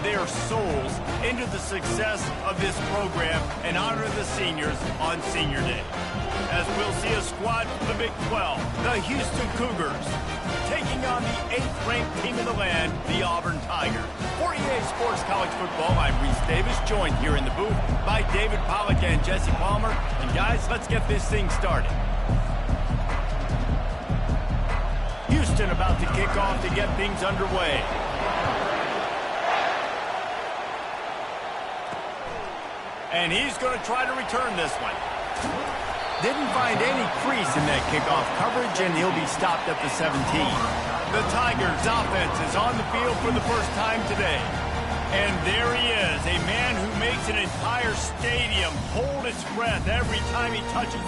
their souls into the success of this program and honor the seniors on Senior Day. As we'll see a squad from the Big 12, the Houston Cougars, taking on the 8th-ranked team in the land, the Auburn Tigers. For EA Sports College Football, I'm Reese Davis, joined here in the booth by David Pollack and Jesse Palmer. And guys, let's get this thing started. Houston about to kick off to get things underway. And he's going to try to return this one. Didn't find any crease in that kickoff coverage, and he'll be stopped at the 17. The Tigers' offense is on the field for the first time today. And there he is, a man who makes an entire stadium hold its breath every time he touches.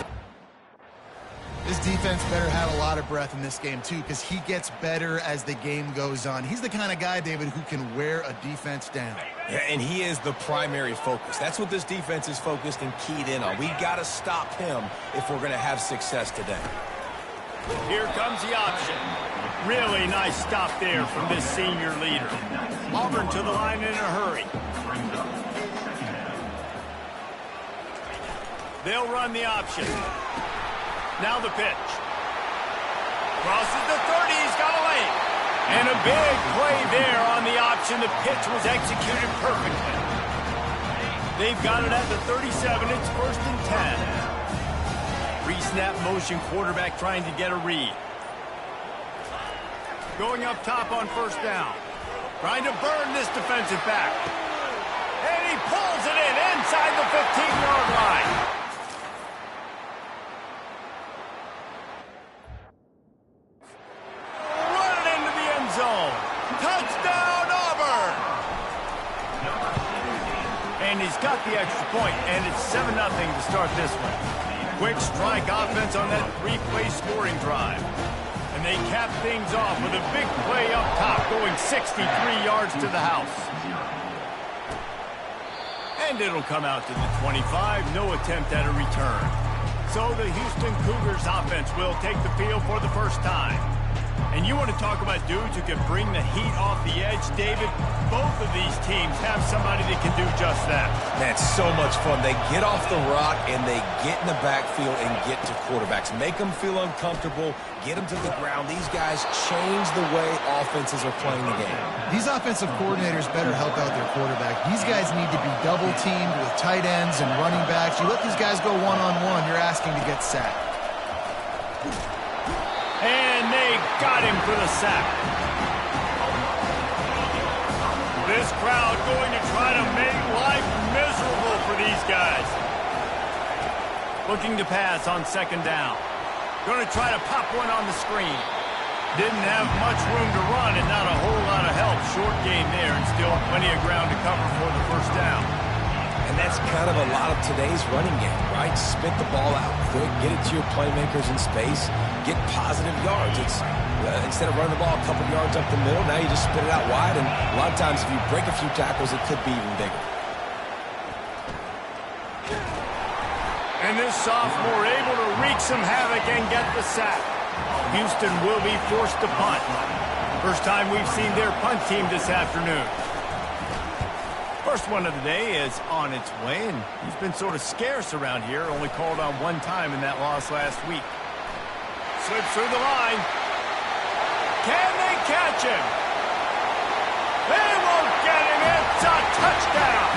This defense better have a lot of breath in this game, too, because he gets better as the game goes on. He's the kind of guy, David, who can wear a defense down. Yeah, and he is the primary focus. That's what this defense is focused and keyed in on. We got to stop him if we're going to have success today. Here comes the option. Really nice stop there from this senior leader. Auburn to the line in a hurry. They'll run the option. Now the pitch. Crosses the 30, he's got a lane. And a big play there on the option. The pitch was executed perfectly. They've got it at the 37, it's 1st and 10. Pre-snap motion quarterback trying to get a read. Going up top on 1st down. Trying to burn this defensive back. And he pulls it in inside the 15-yard line. Touchdown, Auburn! And he's got the extra point, and it's 7-0 to start this one. Quick strike offense on that 3-play scoring drive. And they cap things off with a big play up top, going 63 yards to the house. And it'll come out to the 25, no attempt at a return. So the Houston Cougars offense will take the field for the first time. And you want to talk about dudes who can bring the heat off the edge, David? Both of these teams have somebody that can do just that. Man, it's so much fun. They get off the rock and they get in the backfield and get to quarterbacks. Make them feel uncomfortable, get them to the ground. These guys change the way offenses are playing the game. These offensive coordinators better help out their quarterback. These guys need to be double-teamed with tight ends and running backs. You let these guys go one-on-one, you're asking to get sacked. And they got him for the sack. This crowd going to try to make life miserable for these guys. Looking to pass on 2nd down. Going to try to pop one on the screen. Didn't have much room to run and not a whole lot of help. Short gain there and still plenty of ground to cover for the 1st down. And that's kind of a lot of today's running game, right? Spit the ball out quick, get it to your playmakers in space, get positive yards. It's instead of running the ball a couple yards up the middle, now you just spit it out wide, and a lot of times if you break a few tackles, it could be even bigger. And this sophomore able to wreak some havoc and get the sack. Houston will be forced to punt. First time we've seen their punt team this afternoon. First one of the day is on its way, and he's been sort of scarce around here, only called on one time in that loss last week. Slips through the line. Can they catch him? They won't get him. It's a touchdown.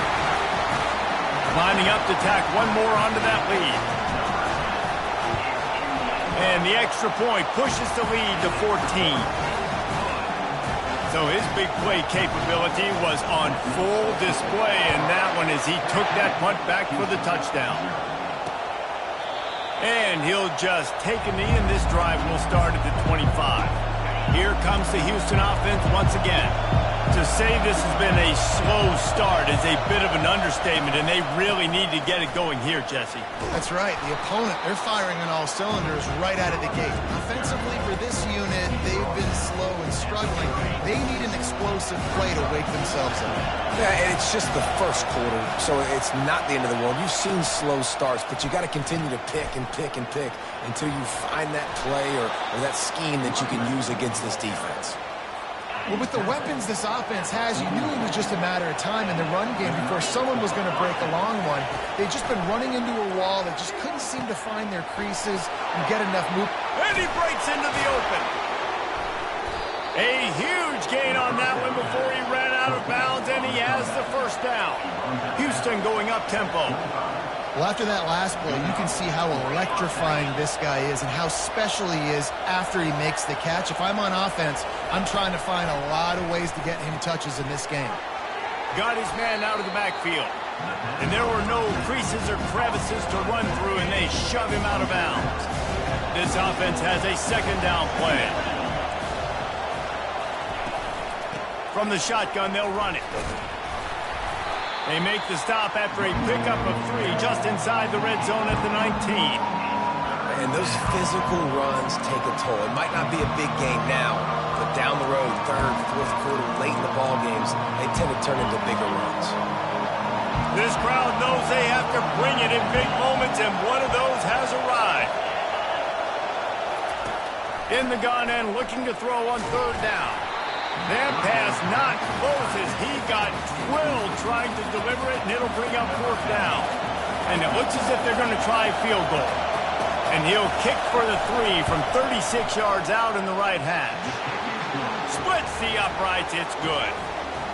Lining up to tack one more onto that lead. And the extra point pushes the lead to 14. So his big play capability was on full display in that one as he took that punt back for the touchdown. And he'll just take a knee, and this drive will start at the 25. Here comes the Houston offense once again. To say this has been a slow start is a bit of an understatement, and they really need to get it going here, Jesse. That's right. The opponent, they're firing on all cylinders right out of the gate. Offensively, for this unit, they've been slow and struggling. They need an explosive play to wake themselves up. Yeah, and it's just the first quarter, so it's not the end of the world. You've seen slow starts, but you got to continue to pick and pick and pick until you find that play or that scheme that you can use against this defense. Well, with the weapons this offense has, you knew it was just a matter of time in the run game before someone was going to break a long one. They've just been running into a wall. They just couldn't seem to find their creases and get enough move. And he breaks into the open. A huge gain on that one before he ran out of bounds, and he has the first down. Houston going up tempo. Well, after that last play, you can see how electrifying this guy is and how special he is after he makes the catch. If I'm on offense, I'm trying to find a lot of ways to get him touches in this game. Got his man out of the backfield. And there were no creases or crevices to run through, and they shove him out of bounds. This offense has a second down play. From the shotgun, they'll run it. They make the stop after a pickup of 3 just inside the red zone at the 19. And those physical runs take a toll. It might not be a big game now, but down the road, third, fourth quarter, late in the ball games, they tend to turn into bigger runs. This crowd knows they have to bring it in big moments, and one of those has arrived. In the gun and looking to throw on third down. That pass not close as he got drilled trying to deliver it, and it'll bring up fourth down. And it looks as if they're going to try a field goal. And he'll kick for the 3 from 36 yards out in the right hash. Splits the uprights, it's good.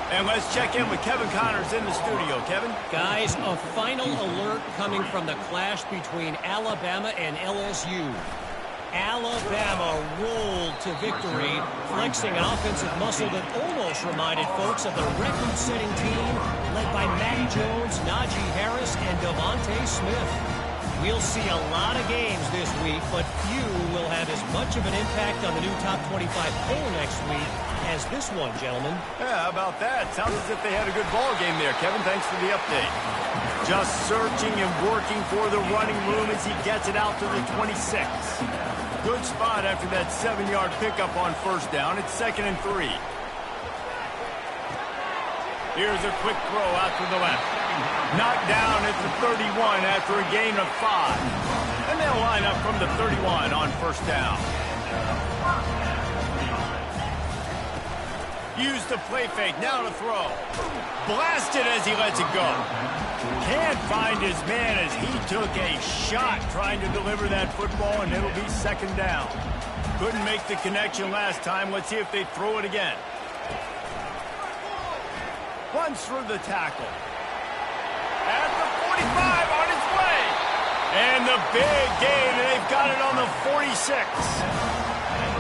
And let's check in with Kevin Connors in the studio. Kevin? Guys, a final alert coming from the clash between Alabama and LSU. Alabama rolled to victory, flexing an offensive muscle that almost reminded folks of the record-setting team led by Mac Jones, Najee Harris, and Devontae Smith. We'll see a lot of games this week, but few will have as much of an impact on the new top 25 poll next week as this one, gentlemen. Yeah, how about that? Sounds as if they had a good ball game there. Kevin, thanks for the update. Just searching and working for the running room as he gets it out to the 26. Good spot after that 7-yard pickup on first down. It's 2nd and 3. Here's a quick throw out to the left. Knocked down at the 31 after a gain of 5. And they'll line up from the 31 on first down. Use the play fake, now to throw. Blasted as he lets it go. Can't find his man as he took a shot trying to deliver that football, and it'll be 2nd down. Couldn't make the connection last time. Let's see if they throw it again. Runs through the tackle. At the 45, on its way. And the big gain, and they've got it on the 46.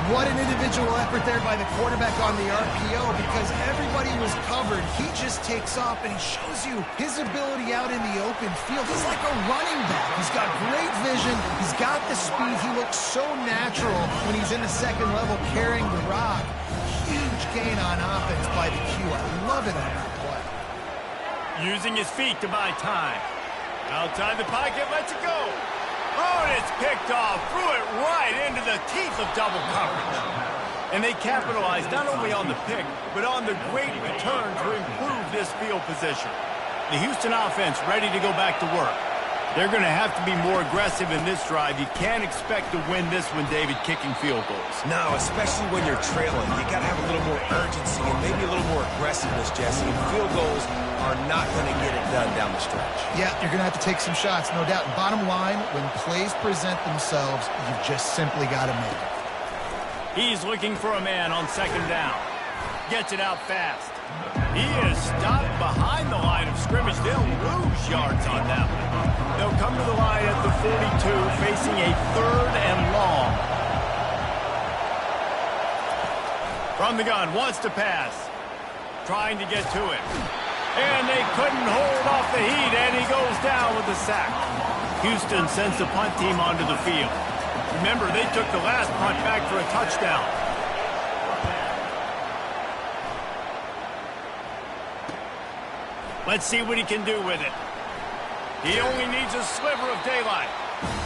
What an individual effort there by the quarterback on the RPO, because everybody was covered. He just takes off, and he shows you his ability out in the open field. He's like a running back. He's got great vision. He's got the speed. He looks so natural when he's in the second level carrying the rock. Huge gain on offense by the Q. I love it on that play. Using his feet to buy time. Outside the pocket, lets it go. Oh, and it's picked off. Threw it right into the teeth of double coverage. And they capitalized not only on the pick, but on the great return to improve this field position. The Houston offense ready to go back to work. They're going to have to be more aggressive in this drive. You can't expect to win this one, David, kicking field goals. No, especially when you're trailing. You got to have a little more urgency and maybe a little more aggressiveness, Jesse. And field goals are not going to get it done down the stretch. Yeah, you're going to have to take some shots, no doubt. Bottom line, when plays present themselves, you've just simply got to make it. He's looking for a man on 2nd down. Gets it out fast. He is stopped behind the line of scrimmage. They'll lose yards on that one. They'll come to the line at the 42, facing a 3rd and long. From the gun, wants to pass. Trying to get to it. And they couldn't hold off the heat, and he goes down with a sack. Houston sends the punt team onto the field. Remember, they took the last punt back for a touchdown. Let's see what he can do with it. He only needs a sliver of daylight.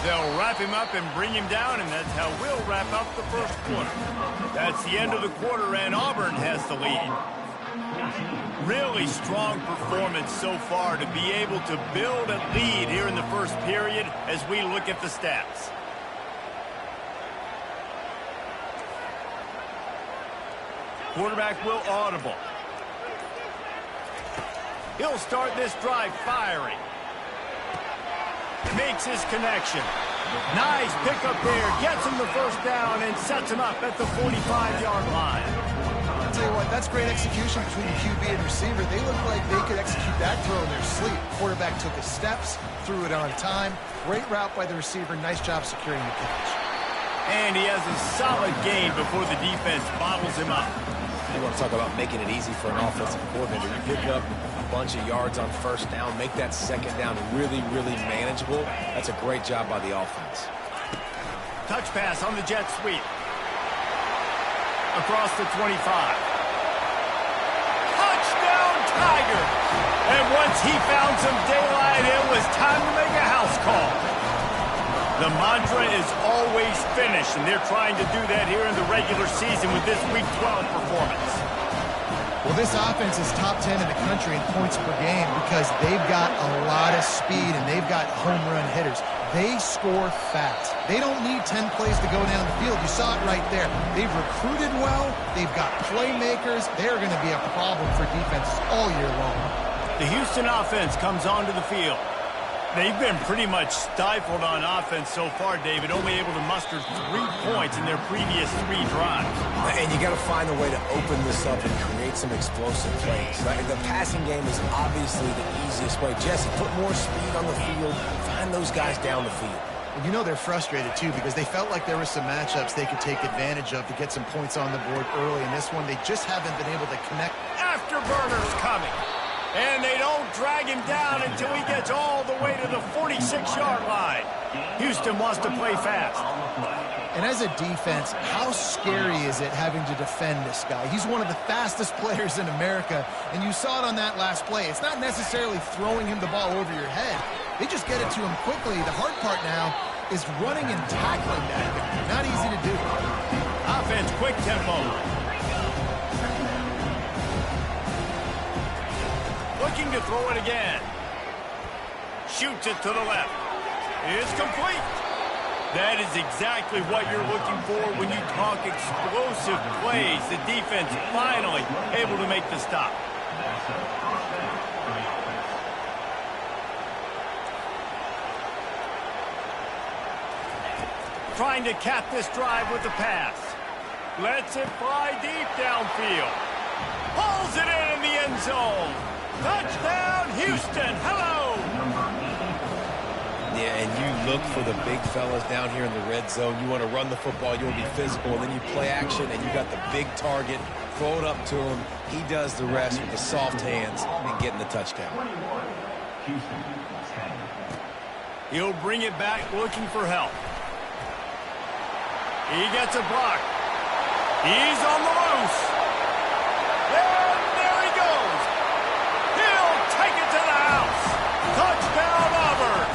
They'll wrap him up and bring him down, and that's how we'll wrap up the first quarter. That's the end of the quarter, and Auburn has the lead. Really strong performance so far to be able to build a lead here in the first period as we look at the stats. Quarterback will audible. He'll start this drive firing. Makes his connection. Nice pickup there. Gets him the first down and sets him up at the 45-yard line. I'll tell you what, that's great execution between the QB and receiver. They look like they could execute that throw in their sleep. Quarterback took his steps, threw it on time. Great route by the receiver. Nice job securing the catch. And he has a solid gain before the defense bottles him up. You want to talk about making it easy for an offensive coordinator. You pick up a bunch of yards on first down, make that second down really, really manageable. That's a great job by the offense. Touch pass on the jet sweep. Across the 25. Touchdown, Tigers! And once he found some daylight, it was time to make a house call. The mantra is always finish, and they're trying to do that here in the regular season with this Week 12 performance. Well, this offense is top 10 in the country in points per game because they've got a lot of speed and they've got home run hitters. They score fast. They don't need 10 plays to go down the field. You saw it right there. They've recruited well. They've got playmakers. They're going to be a problem for defenses all year long. The Houston offense comes onto the field. They've been pretty much stifled on offense so far, David, only able to muster 3 points in their previous 3 drives. And you got to find a way to open this up and create some explosive plays. The passing game is obviously the easiest way. Jesse, put more speed on the field. Find those guys down the field. And you know they're frustrated, too, because they felt like there were some matchups they could take advantage of to get some points on the board early. In this one, they just haven't been able to connect. Afterburners coming. And they don't drag him down until he gets all the way to the 46-yard line. Houston wants to play fast. And as a defense, how scary is it having to defend this guy? He's one of the fastest players in America, and you saw it on that last play. It's not necessarily throwing him the ball over your head. They just get it to him quickly. The hard part now is running and tackling that guy. Not easy to do. Offense, quick tempo. Looking to throw it again. Shoots it to the left. It's complete. That is exactly what you're looking for when you talk explosive plays. The defense finally able to make the stop. Trying to cap this drive with the pass. Lets it fly deep downfield. Pulls it in the end zone. Touchdown, Houston. Hello. Yeah, and you look for the big fellas down here in the red zone. You want to run the football. You want to be physical. And then you play action, and you got the big target. Throw it up to him. He does the rest with the soft hands and getting the touchdown. He'll bring it back looking for help. He gets a block. He's on the loose. And there he goes. He'll take it to the house. Touchdown, Auburn.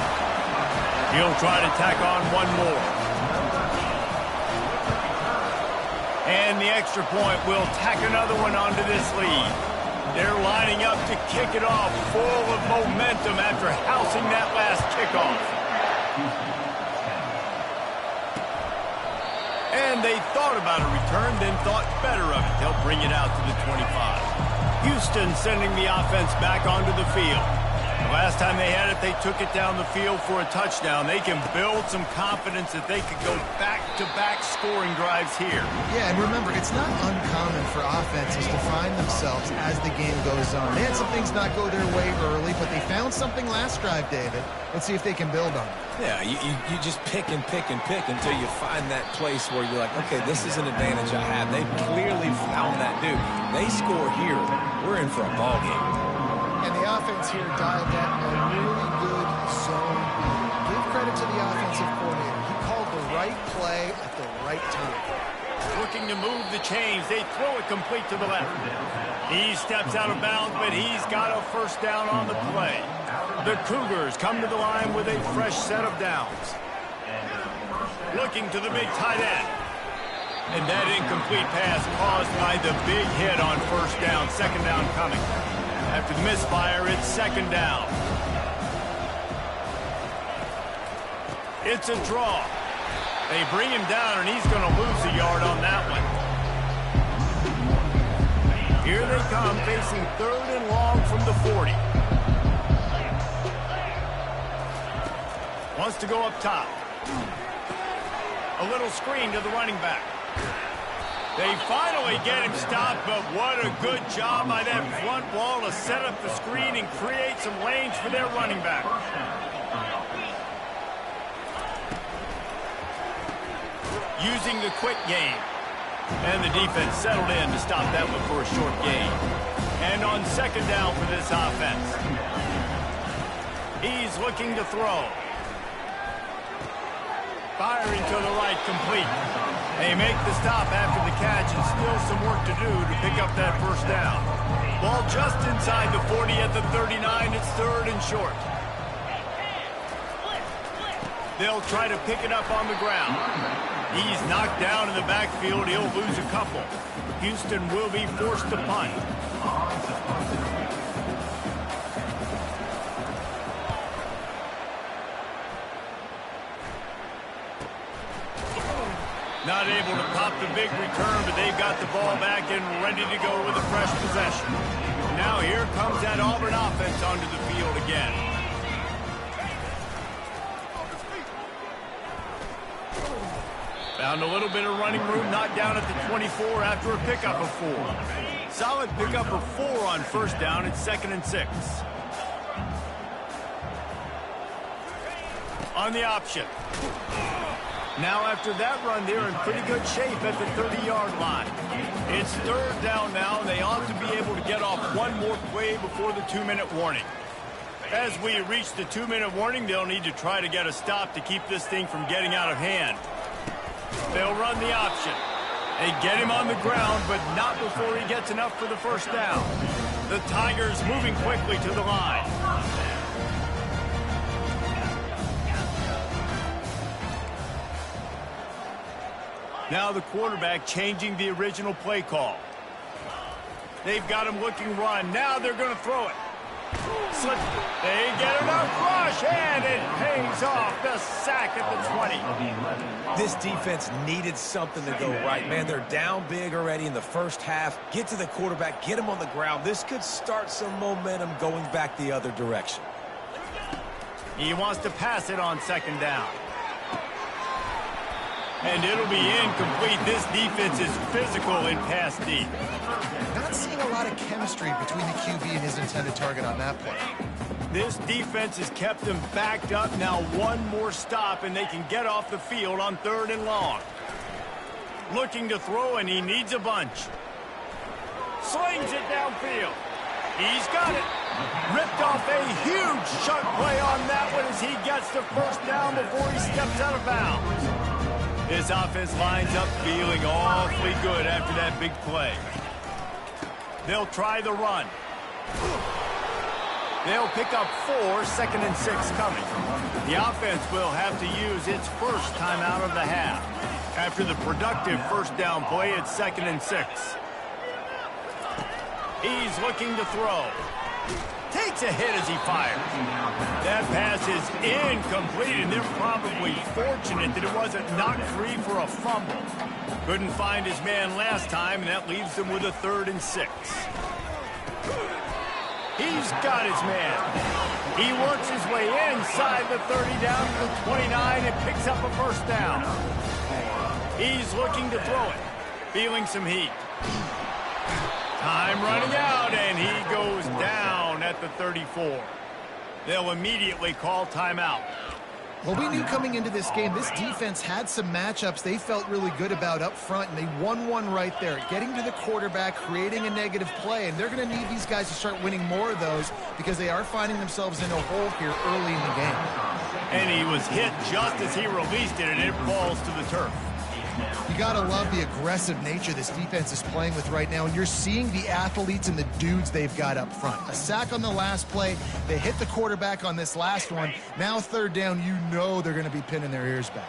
He'll try to tack on one more. And the extra point will tack another one onto this lead. They're lining up to kick it off full of momentum after housing that last kickoff. And they thought about a return, then thought better of it. They'll bring it out to the 25. Houston sending the offense back onto the field. The last time they had it, they took it down the field for a touchdown. They can build some confidence that they could go back-to-back scoring drives here. Yeah, and remember, it's not uncommon for offenses to find themselves as the game goes on. They had some things not go their way early, but they found something last drive, David. Let's see if they can build on it. Yeah, you just pick and pick and pick until you find that place where you're like, okay, this is an advantage I have. They clearly found that dude. They score here, we're in for a ball game. And the offense here dialed down a really good zone. Give credit to the offensive coordinator. He called the right play at the right time. Looking to move the chains. They throw it complete to the left. He steps out of bounds, but he's got a first down on the play. The Cougars come to the line with a fresh set of downs. Looking to the big tight end. And that incomplete pass caused by the big hit on first down. Second down coming. After the misfire, it's second down. It's a draw. They bring him down, and he's going to lose a yard on that one. Here they come, facing 3rd and long from the 40. Wants to go up top. A little screen to the running back. They finally get him stopped, but what a good job by that front wall to set up the screen and create some lanes for their running back. Using the quick game. And the defense settled in to stop that one for a short gain. And on 2nd down for this offense. He's looking to throw. Firing to the right, complete. They make the stop after the catch and still some work to do to pick up that 1st down. Ball just inside the 40 at the 39. It's 3rd and short. They'll try to pick it up on the ground. He's knocked down in the backfield. He'll lose a couple. Houston will be forced to punt. Not able to pop the big return, but they've got the ball back and ready to go with a fresh possession. Now here comes that Auburn offense onto the field again. Found a little bit of running room, knocked down at the 24 after a pickup of 4. Solid pickup of 4 on 1st down. It's 2nd and 6. On the option. Now after that run, they're in pretty good shape at the 30-yard line. It's 3rd down now, and they ought to be able to get off one more play before the 2-minute warning. As we reach the 2-minute warning, they'll need to try to get a stop to keep this thing from getting out of hand. They'll run the option. They get him on the ground, but not before he gets enough for the 1st down. The Tigers moving quickly to the line. Now the quarterback changing the original play call. They've got him looking run. Now they're going to throw it. Slip. They get enough rush, and it pays off. The sack at the 20. This defense needed something to go right. Man, they're down big already in the 1st half. Get to the quarterback, get him on the ground. This could start some momentum going back the other direction. He wants to pass it on 2nd down. And it'll be incomplete. This defense is physical in pass deep. Not seeing a lot of chemistry between the QB and his intended target on that play. This defense has kept them backed up. Now one more stop, and they can get off the field on 3rd and long. Looking to throw, and he needs a bunch. Slings it downfield. He's got it. Ripped off a huge chunk play on that one as he gets the 1st down before he steps out of bounds. This offense lines up feeling awfully good after that big play. They'll try the run. They'll pick up 4, 2nd and 6 coming. The offense will have to use its 1st timeout of the half. After the productive 1st down play, it's 2nd and 6. He's looking to throw. Takes a hit as he fires. That pass is incomplete, and they're probably fortunate that it wasn't knocked free for a fumble. Couldn't find his man last time, and that leaves them with a 3rd and 6. He's got his man. He works his way inside the 30 down to the 29 and picks up a 1st down. He's looking to throw it. Feeling some heat. Time running out, and he goes down at the 34. They'll immediately call timeout. Well, we knew coming into this game, this defense had some matchups they felt really good about up front, and they won one right there. Getting to the quarterback, creating a negative play, and they're going to need these guys to start winning more of those because they are finding themselves in a hole here early in the game. And he was hit just as he released it, and it falls to the turf. You got to love the aggressive nature this defense is playing with right now, and you're seeing the athletes and the dudes they've got up front. A sack on the last play. They hit the quarterback on this last one. Now 3rd down, you know they're going to be pinning their ears back.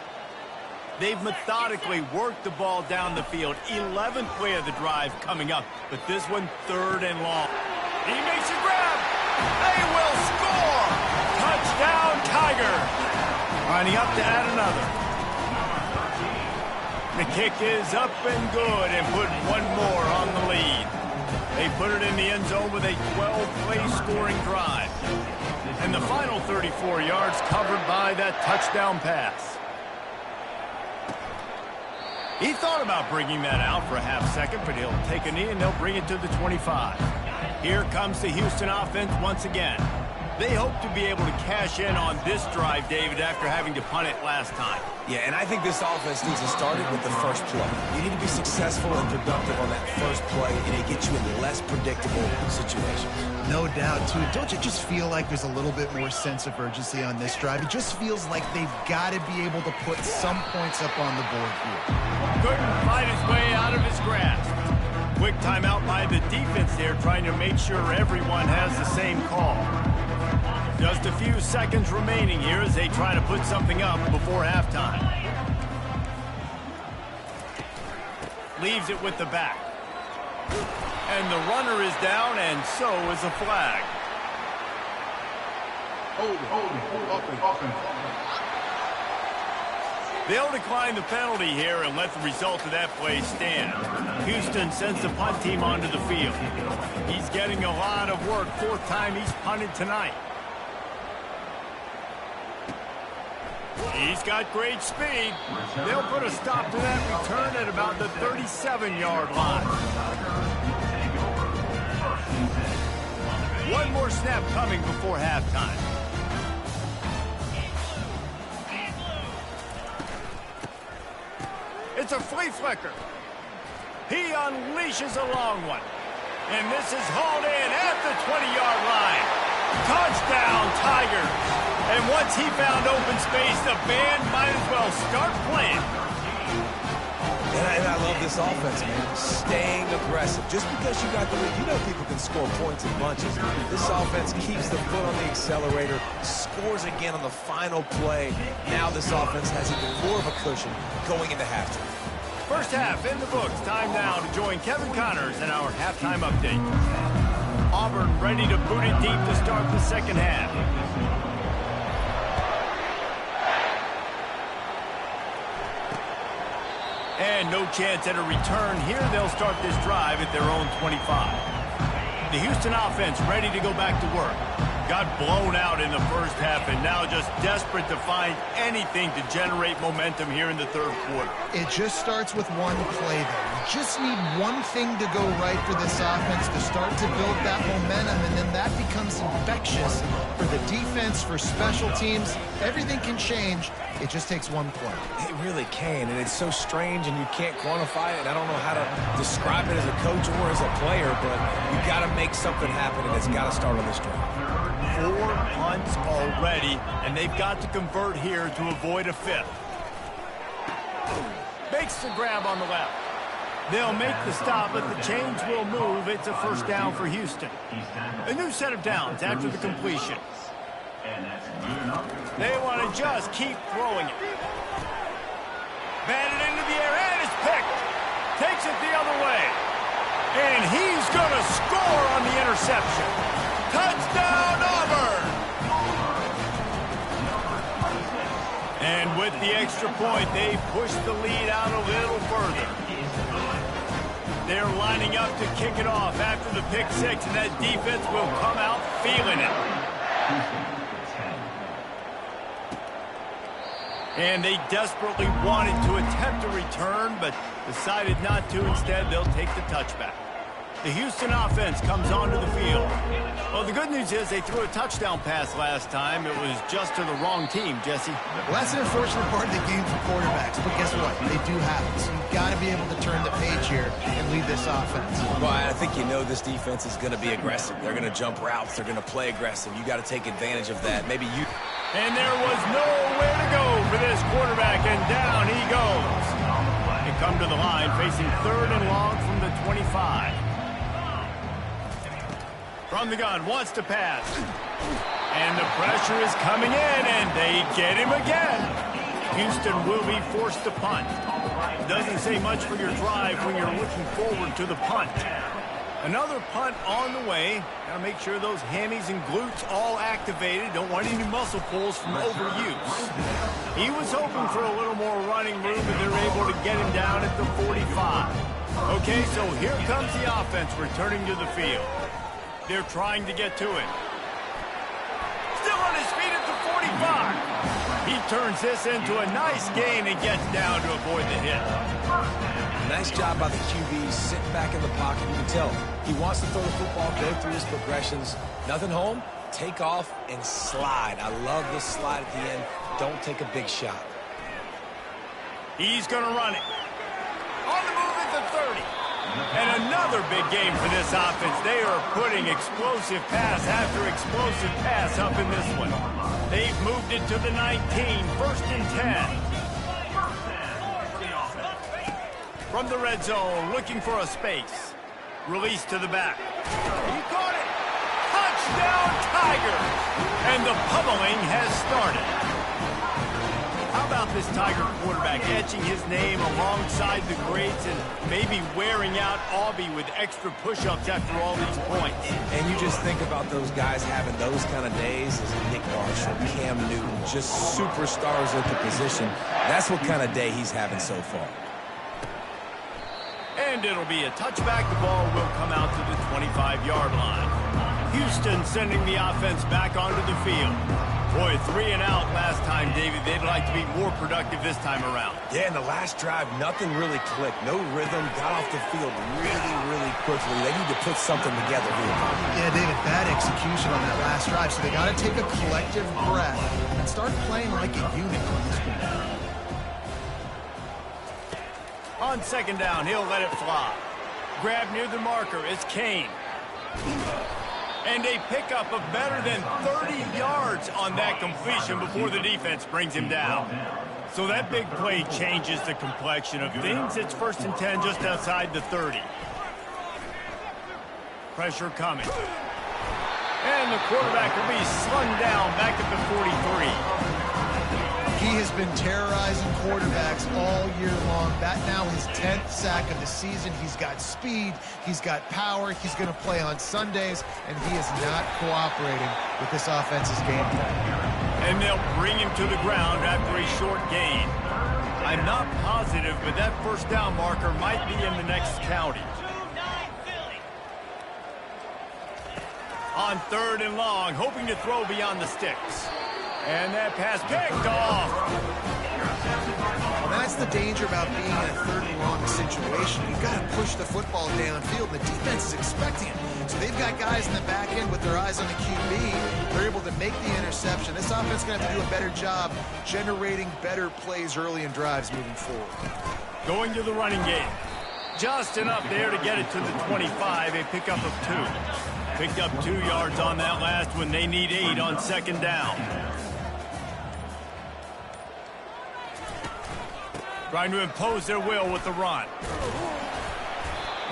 They've methodically worked the ball down the field. 11th play of the drive coming up, but this one 3rd and long. He makes a grab. They will score. Touchdown, Tiger. Lining up to add another. The kick is up and good and put one more on the lead. They put it in the end zone with a 12-play scoring drive. And the final 34 yards covered by that touchdown pass. He thought about bringing that out for a half second, but he'll take a knee and they'll bring it to the 25. Here comes the Houston offense once again. They hope to be able to cash in on this drive, David, after having to punt it last time. Yeah, and I think this offense needs to start it with the first play. You need to be successful and productive on that first play, and it gets you in less predictable situations. No doubt, too. Don't you just feel like there's a little bit more sense of urgency on this drive? It just feels like they've got to be able to put some points up on the board here. Couldn't fight his way out of his grasp. Quick timeout by the defense there, trying to make sure everyone has the same call. Just a few seconds remaining here as they try to put something up before halftime. Leaves it with the back. And the runner is down, and so is a flag. They'll decline the penalty here and let the result of that play stand. Houston sends the punt team onto the field. He's getting a lot of work, fourth time he's punted tonight. He's got great speed. They'll put a stop to that return at about the 37-yard line. One more snap coming before halftime. It's a flea flicker. He unleashes a long one. And this is hauled in at the 20-yard line. Touchdown, Tigers. And once he found open space, the band might as well start playing. And I love this offense, man. Staying aggressive. Just because you got the lead, you know people can score points in bunches. This offense keeps the foot on the accelerator, scores again on the final play. Now this offense has even more of a cushion going into halftime. First half in the books. Time now to join Kevin Connors in our halftime update. Auburn ready to boot it deep to start the second half. And no chance at a return here. They'll start this drive at their own 25. The Houston offense ready to go back to work. Got blown out in the first half and now just desperate to find anything to generate momentum here in the third quarter. It just starts with one play, though. You just need one thing to go right for this offense to start to build that momentum, and then that becomes infectious for the defense, for special teams. Everything can change. It just takes one play. It really can, and it's so strange, and you can't quantify it. I don't know how to describe it as a coach or as a player, but you got to make something happen, and it's got to start on this drive. 4 punts already, and they've got to convert here to avoid a fifth. Makes the grab on the left. They'll make the stop, but the chains will move. It's a first down for Houston. A new set of downs after the completion. They want to just keep throwing it. Batted into the air, and it's picked. Takes it the other way. And he's going to score on the interception. Touchdown, Auburn! And with the extra point, they push the lead out a little further. They're lining up to kick it off after the pick six, and that defense will come out feeling it. And they desperately wanted to attempt a return, but decided not to. Instead, they'll take the touchback. The Houston offense comes onto the field. Well, the good news is they threw a touchdown pass last time. It was just to the wrong team, Jesse. Well, that's an unfortunate part of the game for quarterbacks, but guess what? They do happen. So you've got to be able to turn the page here and lead this offense. Well, I think you know this defense is going to be aggressive. They're going to jump routes. They're going to play aggressive. You got to take advantage of that. Maybe you... And there was nowhere to go for this quarterback, and down he goes. They come to the line, facing 3rd and long from the 25. From the gun, wants to pass. And the pressure is coming in, and they get him again. Houston will be forced to punt. Doesn't say much for your drive when you're looking forward to the punt. Another punt on the way. Got to make sure those hammies and glutes all activated. Don't want any muscle pulls from overuse. He was hoping for a little more running room, and they're able to get him down at the 45. Okay, so here comes the offense returning to the field. They're trying to get to it. Still on his feet at the 45. He turns this into a nice gain and gets down to avoid the hit. Nice job by the QB, sitting back in the pocket. You can tell he wants to throw the football, go through his progressions. Nothing home, take off and slide. I love this slide at the end. Don't take a big shot. He's going to run it. On the move at the 30. And another big game for this offense. They are putting explosive pass after explosive pass up in this one. They've moved it to the 19, 1st and 10. From the red zone, looking for a space. Release to the back. He caught it. Touchdown, Tigers. And the pummeling has started. How about this Tiger quarterback etching his name alongside the greats and maybe wearing out Aubie with extra push-ups after all these points? And you just think about those guys having those kind of days as Nick Marshall, Cam Newton, just superstars at the position. That's what kind of day he's having so far. And it'll be a touchback. The ball will come out to the 25-yard line. Houston sending the offense back onto the field. Boy, 3 and out last time, David. They'd like to be more productive this time around. Yeah, in the last drive, nothing really clicked. No rhythm, got off the field really, really quickly. They need to put something together here. Yeah, David, bad execution on that last drive, so they got to take a collective breath and start playing like a unit on this one. On 2nd down, he'll let it fly. Grab near the marker is Kane. And a pickup of better than 30 yards on that completion before the defense brings him down. So that big play changes the complexion of things. It's 1st and 10 just outside the 30. Pressure coming. And the quarterback will be slung down back at the 43. He has been terrorizing quarterbacks all year long. That now his 10th sack of the season. He's got speed. He's got power. He's going to play on Sundays, and he is not cooperating with this offense's game plan. And they'll bring him to the ground after a short gain. I'm not positive, but that 1st down marker might be in the next county. On 3rd and long, hoping to throw beyond the sticks. And that pass picked off. Well, that's the danger about being in a 3rd and long situation. You've got to push the football downfield, and the defense is expecting it. So they've got guys in the back end with their eyes on the QB. They're able to make the interception. This offense is going to have to do a better job generating better plays early in drives moving forward. Going to the running game. Just enough there to get it to the 25, a pickup of 2. Picked up 2 yards on that last one. They need 8 on 2nd down. Trying to impose their will with the run.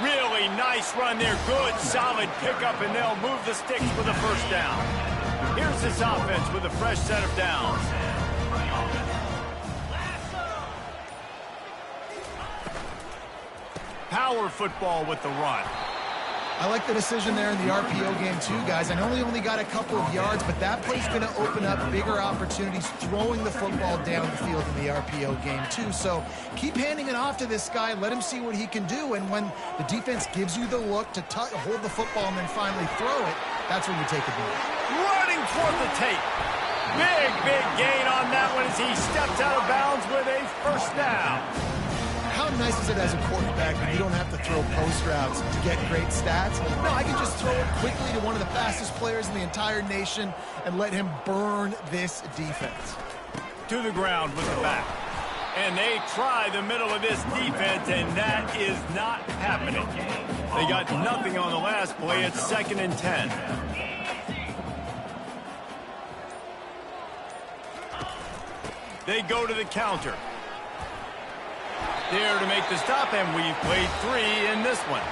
Really nice run there. Good, solid pickup, and they'll move the sticks for the 1st down. Here's this offense with a fresh set of downs. Power football with the run. I like the decision there in the RPO game too, guys. I know he only got a couple of yards, but that play's going to open up bigger opportunities throwing the football down the field in the RPO game too. So keep handing it off to this guy. Let him see what he can do. And when the defense gives you the look to hold the football and then finally throw it, that's when you take advantage. Running toward the tape. Big gain on that one as he steps out of bounds with a 1st down. How nice is it as a quarterback when you don't have to throw post routes to get great stats? No, I can just throw it quickly to one of the fastest players in the entire nation and let him burn this defense. To the ground with the back. And they try the middle of this defense, and that is not happening. They got nothing on the last play. It's 2nd and 10. They go to the counter. There to make the stop, and we've played 3 in this one.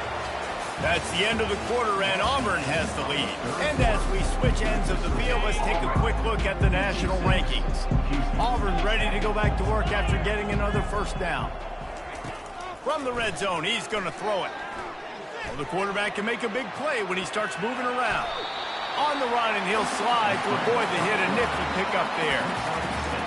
That's the end of the quarter, and Auburn has the lead. And as we switch ends of the field, let's take a quick look at the national rankings. Auburn ready to go back to work after getting another 1st down. From the red zone, he's going to throw it. Well, the quarterback can make a big play when he starts moving around. On the run, and he'll slide to avoid the hit, a nifty pickup there.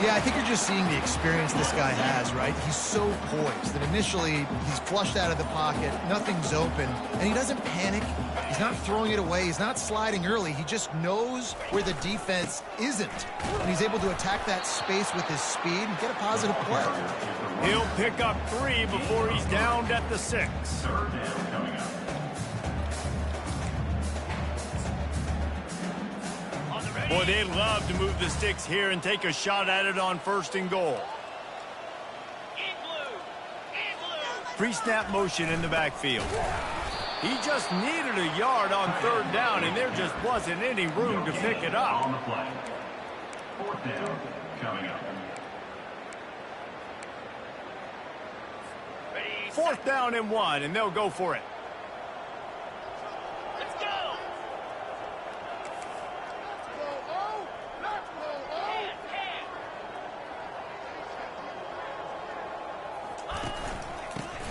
Yeah, I think you're just seeing the experience this guy has, right? He's so poised that initially he's flushed out of the pocket, nothing's open, and he doesn't panic. He's not throwing it away. He's not sliding early. He just knows where the defense isn't, and he's able to attack that space with his speed and get a positive play. He'll pick up 3 before he's downed at the 6. Boy, they love to move the sticks here and take a shot at it on 1st and goal. Pre-snap motion in the backfield. He just needed a yard on 3rd down, and there just wasn't any room to pick it up. On the play. 4th down coming up. 4th down and 1, and they'll go for it.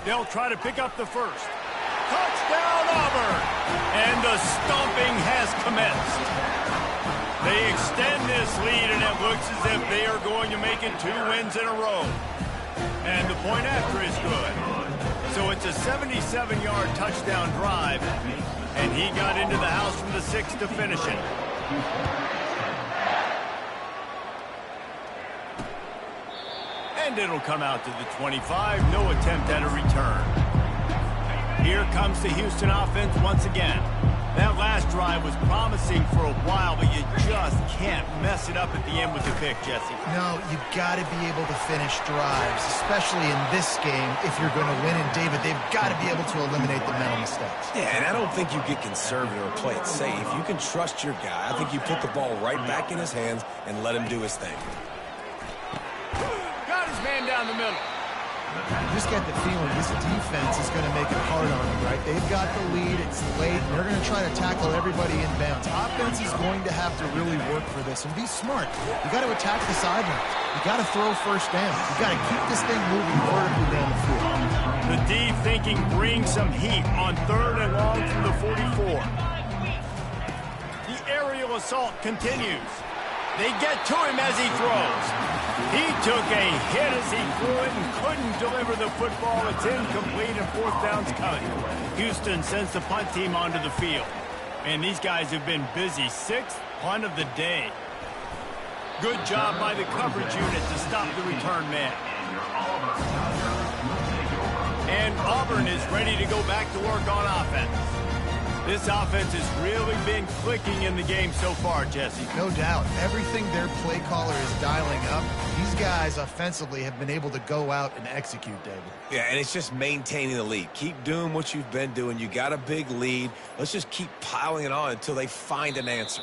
They'll try to pick up the 1st. Touchdown, Auburn! And the stomping has commenced. They extend this lead, and it looks as if they are going to make it 2 wins in a row. And the point after is good. So it's a 77-yard touchdown drive, and he got into the house from the 6 to finish it. And it'll come out to the 25. No attempt at a return. Here comes the Houston offense once again. That last drive was promising for a while, but you just can't mess it up at the end with the pick, Jesse. No, you've got to be able to finish drives, especially in this game if you're going to win. And, David, they've got to be able to eliminate the mental mistakes. Yeah, and I don't think you get conservative or play it safe. You can trust your guy. I think you put the ball right back in his hands and let him do his thing. Man down the middle. You just get the feeling this defense is going to make it hard on them, right? They've got the lead. It's late. And they're going to try to tackle everybody in bounds. Offense is going to have to really work for this and be smart. You got to attack the sidelines. You got to throw 1st down. You got to keep this thing moving vertically down the field. The D thinking brings some heat on 3rd and long from the 44. The aerial assault continues. They get to him as he throws. He took a hit as he threw it and couldn't deliver the football. It's incomplete and 4th down's coming. Houston sends the punt team onto the field. And these guys have been busy. 6th punt of the day. Good job by the coverage unit to stop the return man. And Auburn is ready to go back to work on offense. This offense has really been clicking in the game so far, Jesse. No doubt. Everything their play caller is dialing up, these guys offensively have been able to go out and execute, David. Yeah, and it's just maintaining the lead. Keep doing what you've been doing. You got a big lead. Let's just keep piling it on until they find an answer.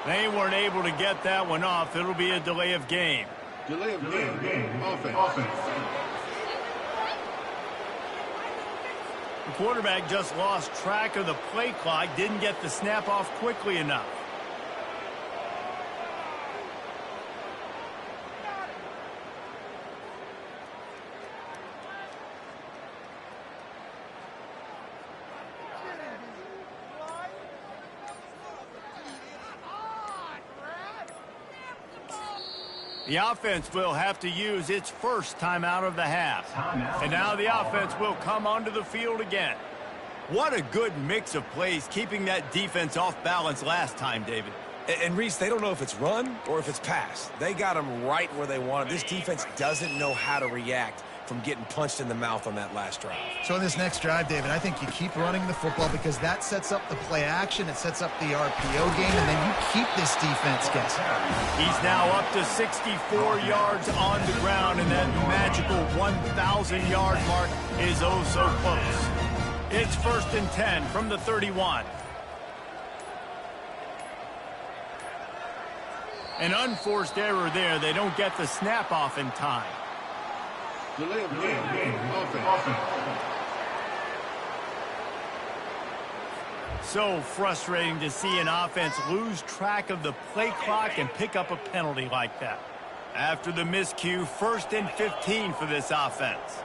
They weren't able to get that one off. It'll be a delay of game. Delay of game. Offense. The quarterback just lost track of the play clock, didn't get the snap off quickly enough. The offense will have to use its 1st timeout of the half. And now the offense will come onto the field again. What a good mix of plays, keeping that defense off balance last time, David. And Reese, they don't know if it's run or if it's pass. They got them right where they want it. This defense doesn't know how to react from getting punched in the mouth on that last drive. So in this next drive, David, I think you keep running the football because that sets up the play action, it sets up the RPO game, and then you keep this defense guessing. He's now up to 64 yards on the ground, and that magical 1,000-yard mark is oh so close. It's 1st and 10 from the 31. An unforced error there. They don't get the snap off in time. Delay of game. Offense. So frustrating to see an offense lose track of the play clock and pick up a penalty like that. After the miscue, 1st and 15 for this offense.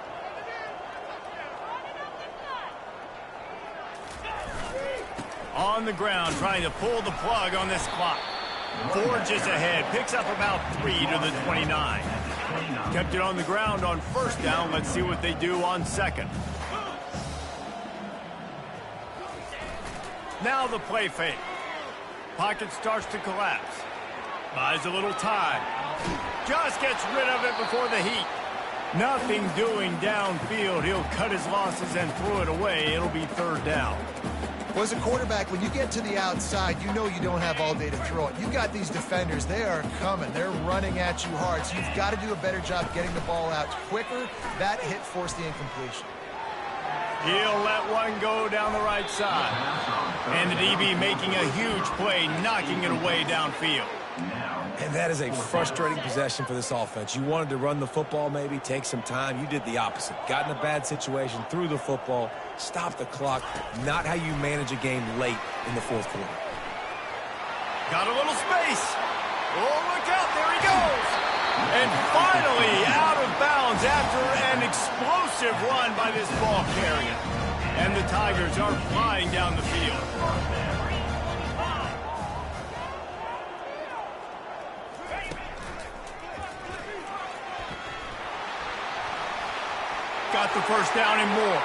On the ground, trying to pull the plug on this clock. forges ahead, picks up about 3 to the 29. Kept it on the ground on first down. Let's see what they do on second. Now the play fake. Pocket starts to collapse. Buys a little time. Just gets rid of it before the heat. Nothing doing downfield. He'll cut his losses and throw it away. It'll be third down. Well, as a quarterback, when you get to the outside, you know you don't have all day to throw it. You got these defenders. They are coming. They're running at you hard. So you've got to do a better job getting the ball out quicker. That hit forced the incompletion. He'll let one go down the right side. And the DB making a huge play, knocking it away downfield. And that is a frustrating possession for this offense. You wanted to run the football, maybe take some time. You did the opposite. Got in a bad situation, threw the football, stopped the clock. Not how you manage a game late in the fourth quarter. Got a little space. Oh, look out. There he goes. And finally out of bounds after an explosive run by this ball carrier. And the Tigers are flying down the field. Got the first down and more.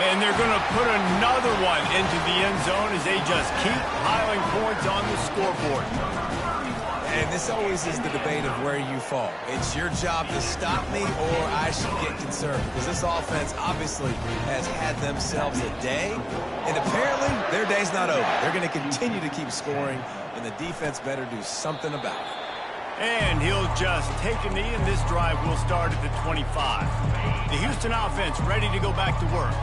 And they're going to put another one into the end zone as they just keep piling points on the scoreboard. And this always is the debate of where you fall. It's your job to stop me or I should get concerned. Because this offense obviously has had themselves a day. And apparently their day's not over. They're going to continue to keep scoring. And the defense better do something about it. And he'll just take a knee, and this drive will start at the 25. The Houston offense ready to go back to work.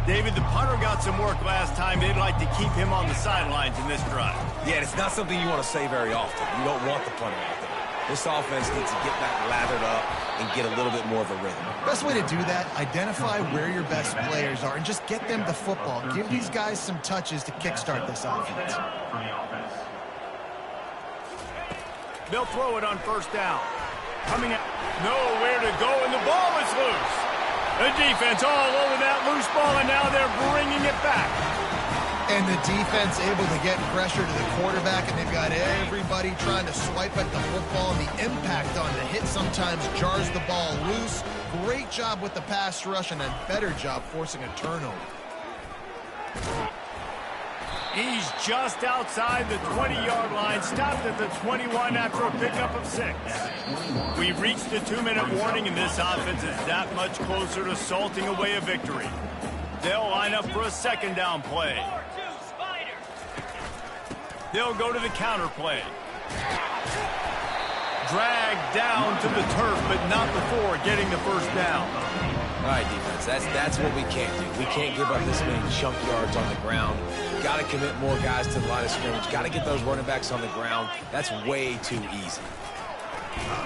David, the punter got some work last time. They'd like to keep him on the sidelines in this drive. Yeah, it's not something you want to say very often. You don't want the punter out there. This offense needs to get back lathered up and get a little bit more of a rhythm. Best way to do that, identify where your best players are and just get them the football. Give these guys some touches to kickstart this offense. They'll throw it on first down. Coming out. Nowhere to go, and the ball is loose. The defense all over that loose ball, and now they're bringing it back. And the defense able to get pressure to the quarterback, and they've got everybody trying to swipe at the football. And the impact on the hit sometimes jars the ball loose. Great job with the pass rush, and a better job forcing a turnover. He's just outside the 20-yard line, stopped at the 21 after a pickup of 6. We've reached the 2-minute warning, and this offense is that much closer to salting away a victory. They'll line up for a second down play. They'll go to the counter play. Dragged down to the turf, but not before getting the first down. All right, defense, that's what we can't do. We can't give up this many chunk yards on the ground. Got to commit more guys to the line of scrimmage. Got to get those running backs on the ground. That's way too easy.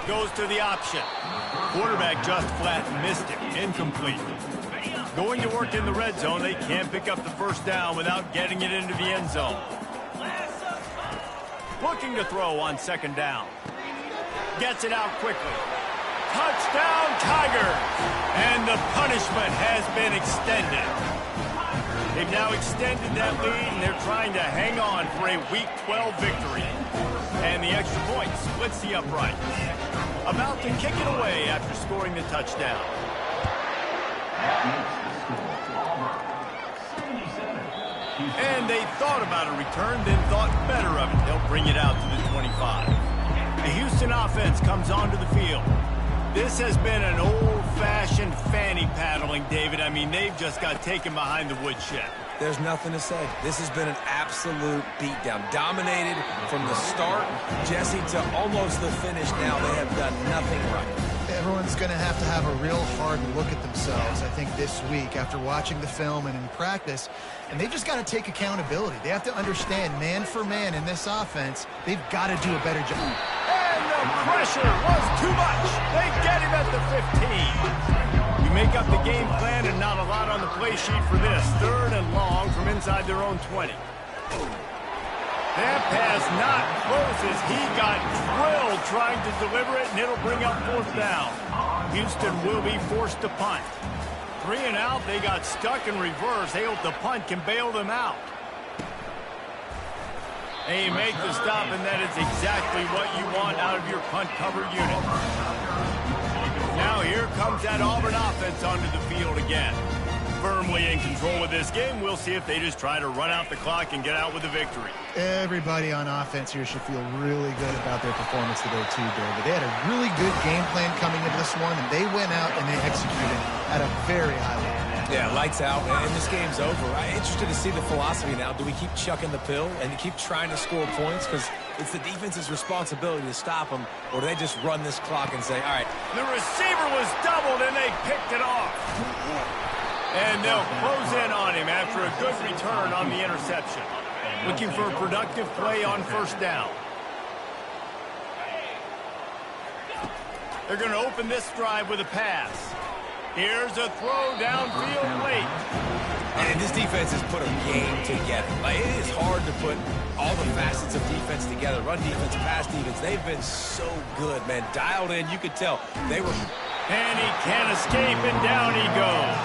Goes to the option. Quarterback just flat missed it. Incomplete. Going to work in the red zone. They can't pick up the first down without getting it into the end zone. Looking to throw on second down. Gets it out quickly. Touchdown, Tigers! And the punishment has been extended. They've now extended that lead, and they're trying to hang on for a Week 12 victory. And the extra point splits the upright. About to kick it away after scoring the touchdown. And they thought about a return, then thought better of it. They'll bring it out to the 25. The Houston offense comes onto the field. This has been an old-fashioned fanny paddling, David. I mean, they've just got taken behind the woodshed. There's nothing to say. This has been an absolute beatdown. Dominated from the start, Jesse, to almost the finish now. They have done nothing right. Everyone's going to have a real hard look at themselves, I think, this week after watching the film and in practice. And they've just got to take accountability. They have to understand, man for man in this offense, they've got to do a better job. And the pressure was too much. They get him at the 15. You make up the game plan and not a lot on the play sheet for this. Third and long from inside their own 20. That pass not close as he got drilled trying to deliver it, and it'll bring up fourth down. Houston will be forced to punt. 3 and out, they got stuck in reverse. They hope the punt can bail them out. And you make the stop, and that is exactly what you want out of your punt cover unit. Now here comes that Auburn offense onto the field again. Firmly in control of this game. We'll see if they just try to run out the clock and get out with a victory. Everybody on offense here should feel really good about their performance today too, David. They had a really good game plan coming into this one, and they went out and they executed at a very high level. Yeah, lights out, and this game's over. I'm interested to see the philosophy now. Do we keep chucking the pill and keep trying to score points? Because it's the defense's responsibility to stop them, or do they just run this clock and say, all right. The receiver was doubled, and they picked it off. And they'll close in on him after a good return on the interception. Looking for a productive play on first down. They're going to open this drive with a pass. Here's a throw downfield late. And this defense has put a game together. Like, it is hard to put all the facets of defense together. Run defense, pass defense. They've been so good, man. Dialed in. You could tell they were. And he can't escape, and down he goes.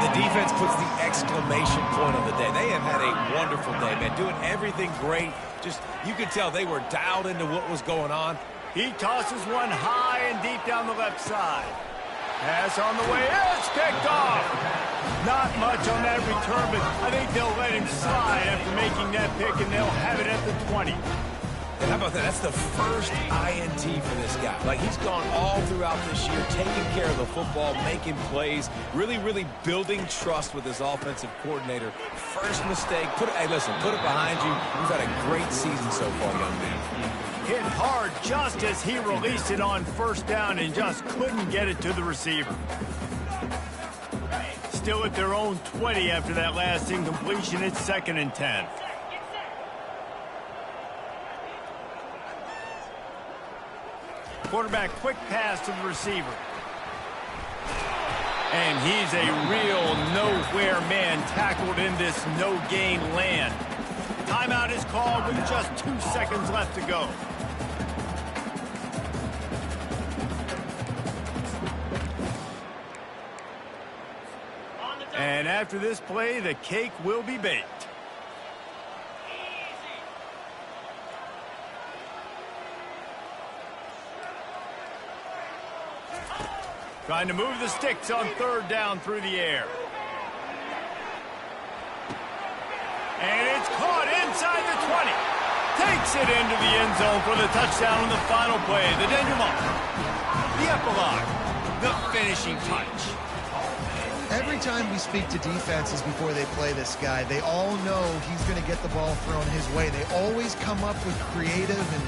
The defense puts the exclamation point on the day. They have had a wonderful day, man. Doing everything great. Just, you could tell they were dialed into what was going on. He tosses one high and deep down the left side. Pass on the way. It's picked off. Not much on that return, but I think they'll let him slide after making that pick, and they'll have it at the 20. And how about that? That's the first INT for this guy. Like, he's gone all throughout this year, taking care of the football, making plays, really, really building trust with his offensive coordinator. First mistake. Hey, listen, put it behind you. You've had a great season so far, young man. Hit hard just as he released it on first down and just couldn't get it to the receiver. Still at their own 20 after that last incompletion. It's 2nd and 10. Quarterback quick pass to the receiver. And he's a real nowhere man tackled in this no-gain land. Timeout is called with just 2 seconds left to go. And after this play, the cake will be baked. Trying to move the sticks on 3rd down through the air. And it's caught inside the 20. Takes it into the end zone for the touchdown on the final play. The denouement, the epilogue, the finishing touch. Every time we speak to defenses before they play this guy, they all know he's going to get the ball thrown his way. They always come up with creative and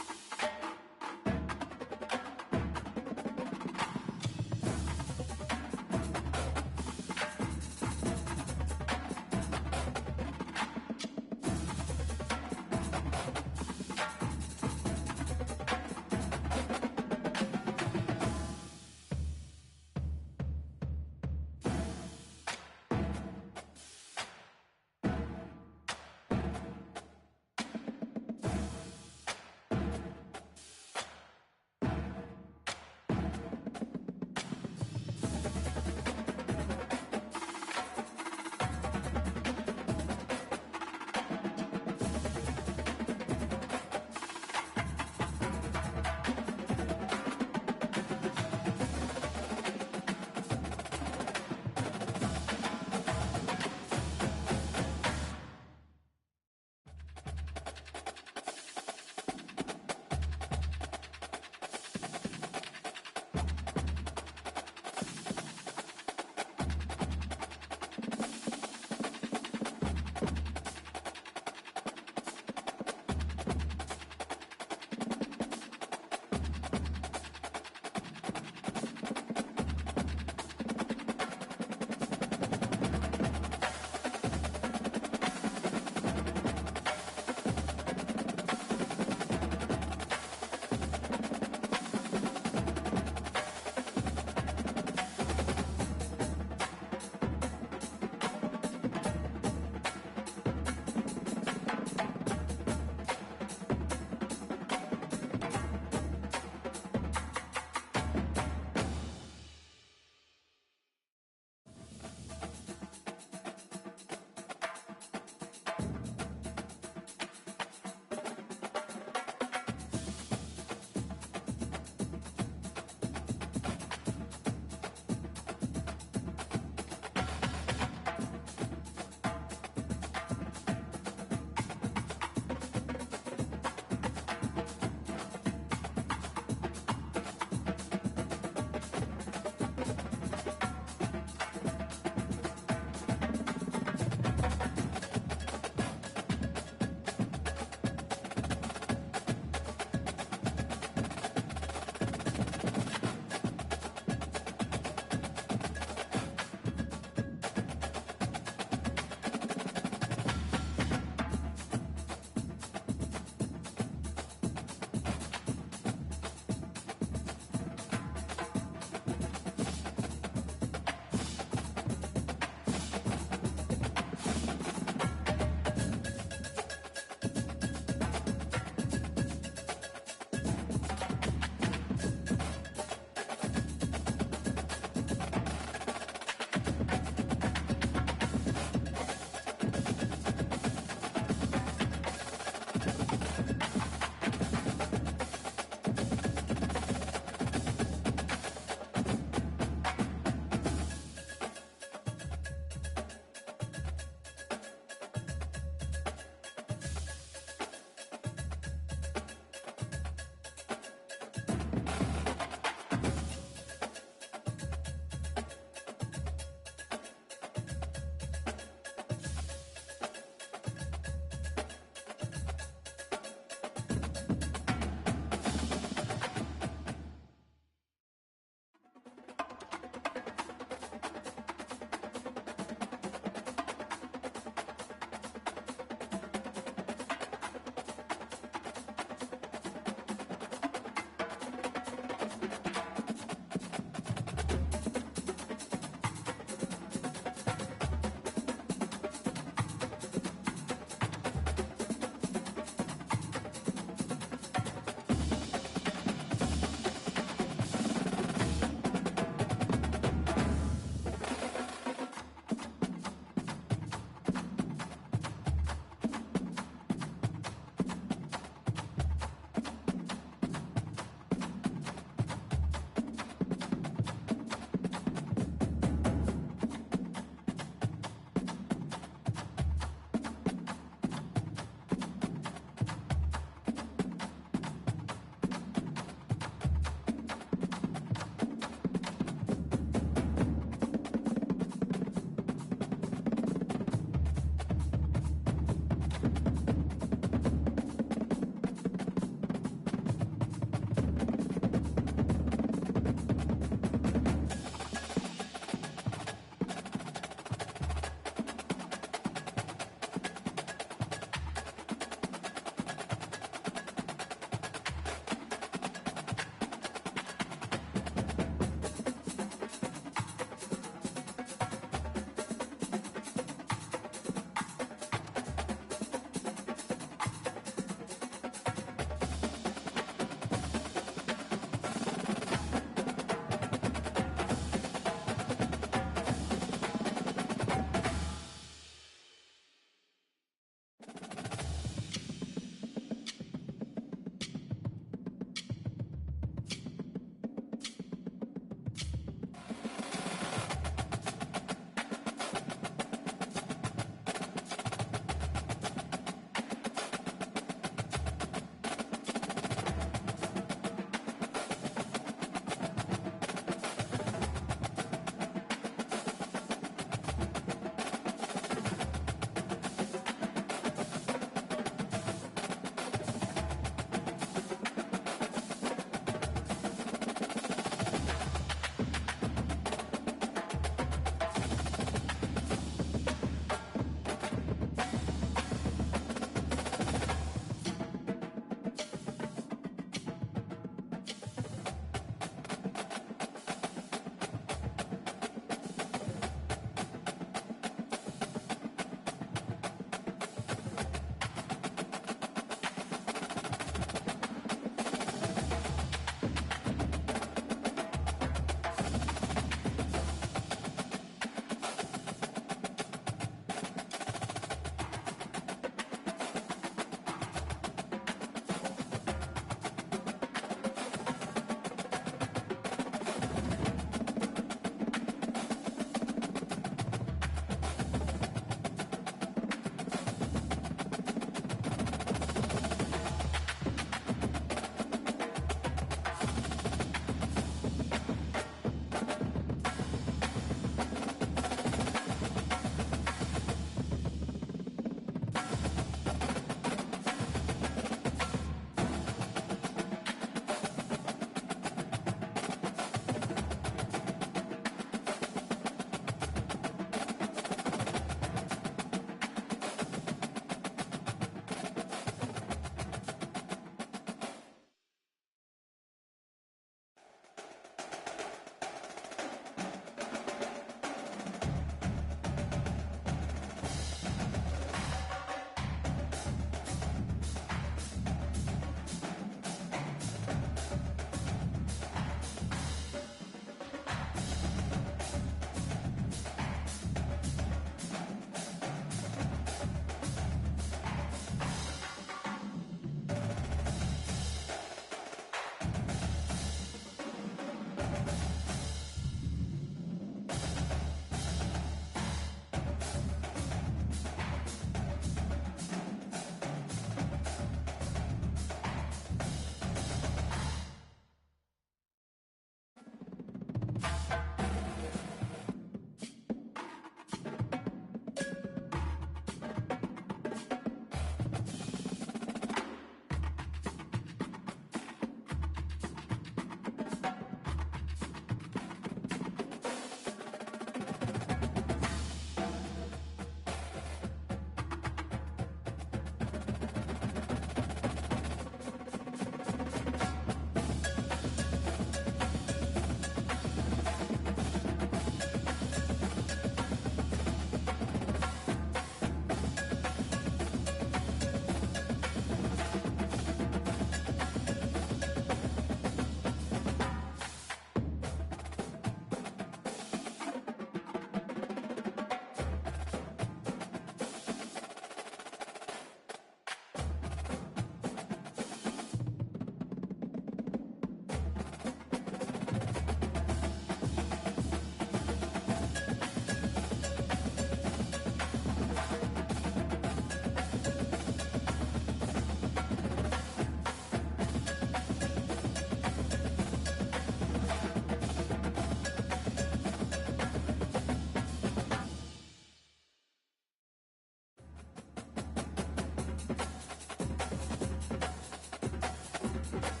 it.